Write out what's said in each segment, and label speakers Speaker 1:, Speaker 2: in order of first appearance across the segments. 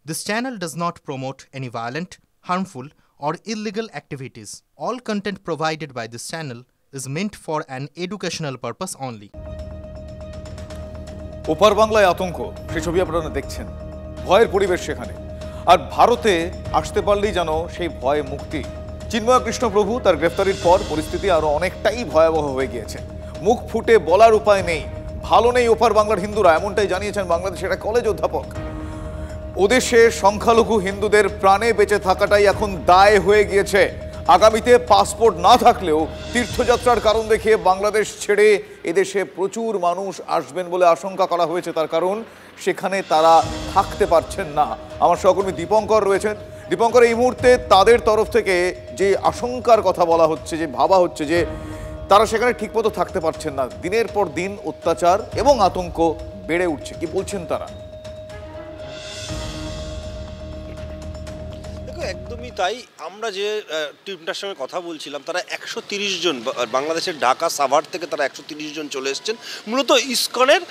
Speaker 1: This channel does not promote any violent, harmful, or illegal activities. All content provided by this channel is meant for an educational purpose only.
Speaker 2: ওপার বাংলায় আতঙ্ক, সেই ছবি আপনারা দেখছেন। ভয়ের পরিবেশ সেখানে। আর ভারতে আসতে পারলেই যেন সেই ভয় মুক্তি। চিন্ময় কৃষ্ণ প্রভু তার গ্রেফতারির পর পরিস্থিতি আরো অনেকটাই ভয়াবহ হয়ে গিয়েছে। মুখ ফুটে বলার উপায় নেই, ভালো নেই ওপার বাংলার হিন্দুরা, এমনটাই জানিয়েছেন বাংলাদেশের একটা কলেজ অধ্যাপক। ওদেশে সংখ্যালঘু হিন্দুদের প্রাণে বেঁচে থাকাটাই এখন দায় হয়ে গিয়েছে। আগামীতে পাসপোর্ট না থাকলেও তীর্থযাত্রার কারণ দেখিয়ে বাংলাদেশ ছেড়ে এদেশে প্রচুর মানুষ আসবেন বলে আশঙ্কা করা হয়েছে। তার কারণ সেখানে তারা থাকতে পারছেন না। আমার সহকর্মী দীপঙ্কর রয়েছেন। দীপঙ্কর, এই মুহূর্তে তাদের তরফ থেকে যে আশঙ্কার কথা বলা হচ্ছে, যে ভাবা হচ্ছে যে তারা সেখানে ঠিকমতো থাকতে পারছেন না, দিনের পর দিন অত্যাচার এবং আতঙ্ক বেড়ে উঠছে, কি বলছেন তারা?
Speaker 3: একদমই তাই। আমরা যে টিমটার সঙ্গে কথা বলছিলাম, তারা 130 জন, বাংলাদেশের ঢাকা সাভার থেকে তারা 130 জন চলে এসছেন। মূলত ইসকনের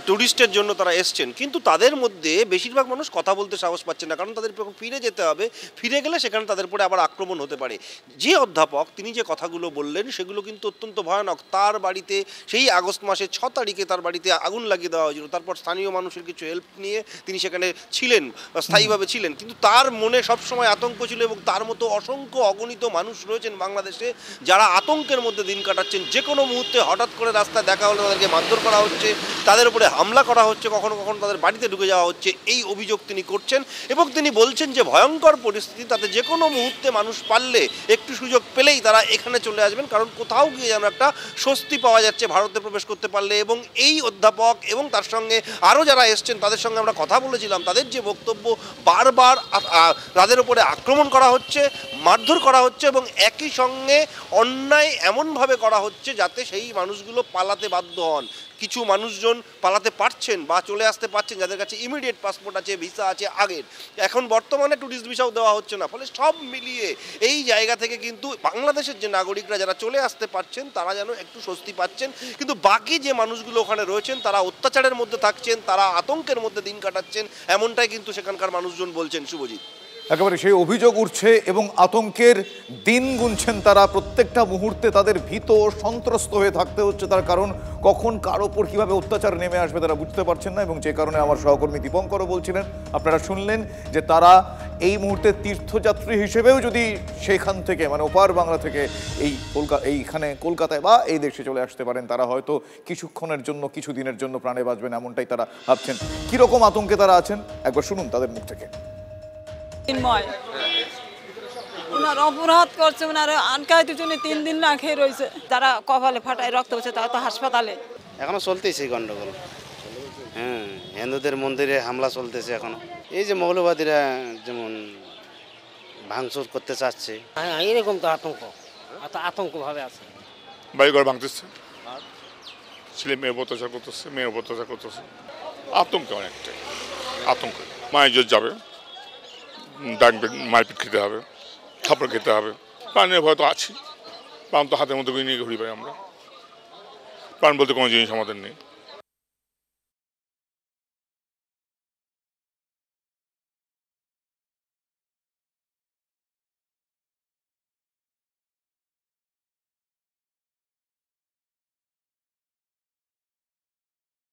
Speaker 3: ট্যুরিস্টের জন্য তারা এসছেন, কিন্তু তাদের মধ্যে বেশিরভাগ মানুষ কথা বলতে সাহস পাচ্ছে না, কারণ তাদের ফিরে যেতে হবে। ফিরে গেলে সেখানে তাদের উপরে আবার আক্রমণ হতে পারে। যে অধ্যাপক তিনি যে কথাগুলো বললেন সেগুলো কিন্তু অত্যন্ত ভয়ানক। তার বাড়িতে সেই আগস্ট মাসের 6 তারিখে তার বাড়িতে আগুন লাগিয়ে দেওয়া হয়েছিল। তারপর স্থানীয় মানুষের কিছু হেল্প নিয়ে তিনি সেখানে ছিলেন, স্থায়ীভাবে ছিলেন, কিন্তু তার মনে সবসময় আতঙ্ক ছিল। এবং তার মতো অসংখ্য অগণিত মানুষ রয়েছেন বাংলাদেশে যারা আতঙ্কের মধ্যে দিন কাটাচ্ছেন। যে কোনো মুহূর্তে হঠাৎ করে রাস্তায় দেখা হলে তাদেরকে মারধর করা হচ্ছে, তাদের উপরে হামলা করা হচ্ছে, কখনো কখনো তাদের বাড়িতে ঢুকে যাওয়া হচ্ছে, এই অভিযোগ তিনি করছেন। এবং তিনি বলছেন যে ভয়ঙ্কর পরিস্থিতি, তাতে যে কোনো মুহূর্তে মানুষ পারলে একটু সুযোগ পেলেই তারা এখানে চলে আসবেন, কারণ কোথাও গিয়ে যেন একটা স্বস্তি পাওয়া যাচ্ছে ভারতে প্রবেশ করতে পারলে। এবং এই অধ্যাপক এবং তার সঙ্গে আরও যারা এসছেন তাদের সঙ্গে আমরা কথা বলেছিলাম, তাদের যে বক্তব্য, বারবার তাদের উপরে আক্রমণ করা হচ্ছে, মারধর করা হচ্ছে এবং একই সঙ্গে অন্যায় এমনভাবে করা হচ্ছে যাতে সেই মানুষগুলো পালাতে বাধ্য হন। কিছু মানুষজন পালাতে পারছেন বা চলে আসতে পারছেন যাদের কাছে ইমিডিয়েট পাসপোর্ট আছে, ভিসা আছে আগের। এখন বর্তমানে ট্যুরিস্ট ভিসাও দেওয়া হচ্ছে না। ফলে সব মিলিয়ে এই জায়গা থেকে কিন্তু বাংলাদেশের যে নাগরিকরা যারা চলে আসতে পারছেন তারা যেন একটু স্বস্তি পাচ্ছেন, কিন্তু বাকি যে মানুষগুলো ওখানে রয়েছেন তারা অত্যাচারের মধ্যে থাকছেন, তারা আতঙ্কের মধ্যে দিন কাটাচ্ছেন, এমনটাই কিন্তু সেখানকার মানুষজন বলছেন। শুভজিৎ,
Speaker 2: একেবারে সেই অভিযোগ উঠছে এবং আতঙ্কের দিন গুনছেন তারা। প্রত্যেকটা মুহূর্তে তাদের ভীত সন্ত্রস্ত হয়ে থাকতে হচ্ছে, তার কারণ কখন কার ওপর কীভাবে অত্যাচার নেমে আসবে তারা বুঝতে পারছেন না। এবং যে কারণে আমার সহকর্মী দীপঙ্করও বলছিলেন, আপনারা শুনলেন যে তারা এই মুহূর্তে তীর্থযাত্রী হিসেবেও যদি সেখান থেকে, মানে ওপার বাংলা থেকে এইখানে কলকাতায় বা এই দেশে চলে আসতে পারেন, তারা হয়তো কিছুক্ষণের জন্য, কিছু দিনের জন্য প্রাণে বাঁচবেন, এমনটাই তারা ভাবছেন। কীরকম আতঙ্কে তারা আছেন একবার শুনুন তাদের মুখ থেকে।
Speaker 4: ওনার অপরাধ করছে, ওনার আনকাইতের জন্য 3 দিন না খেয়ে রয়েছে। যারা কপালে ফাটায় রক্ত হচ্ছে তারা তো হাসপাতালে।
Speaker 5: এখনো চলতেছে গন্ডগোল। হ্যাঁ, হিন্দুদের মন্দিরে হামলা চলতেছে এখনো। এই যে মৌলবাদীরা যেমন ভাঙচুর করতে চাচ্ছে,
Speaker 6: এরকম তো আতঙ্ক ভাবে আছে।
Speaker 7: বাড়িঘর ভাঙতেছে, ছেলে মেয়ে অত্যাচার করতেছে, মেয়ে অত্যাচার করতেছে। আতঙ্ক অনেকটাই আতঙ্ক। মায়ের যাবে, মারপিট খেতে হবে, থাপড় খেতে হবে। প্রাণের ভয় তো আছি, প্রাণ তো হাতের মধ্যে নিয়ে ঘুরি পাই আমরা। প্রাণ বলতে কোনো জিনিস আমাদের নেই।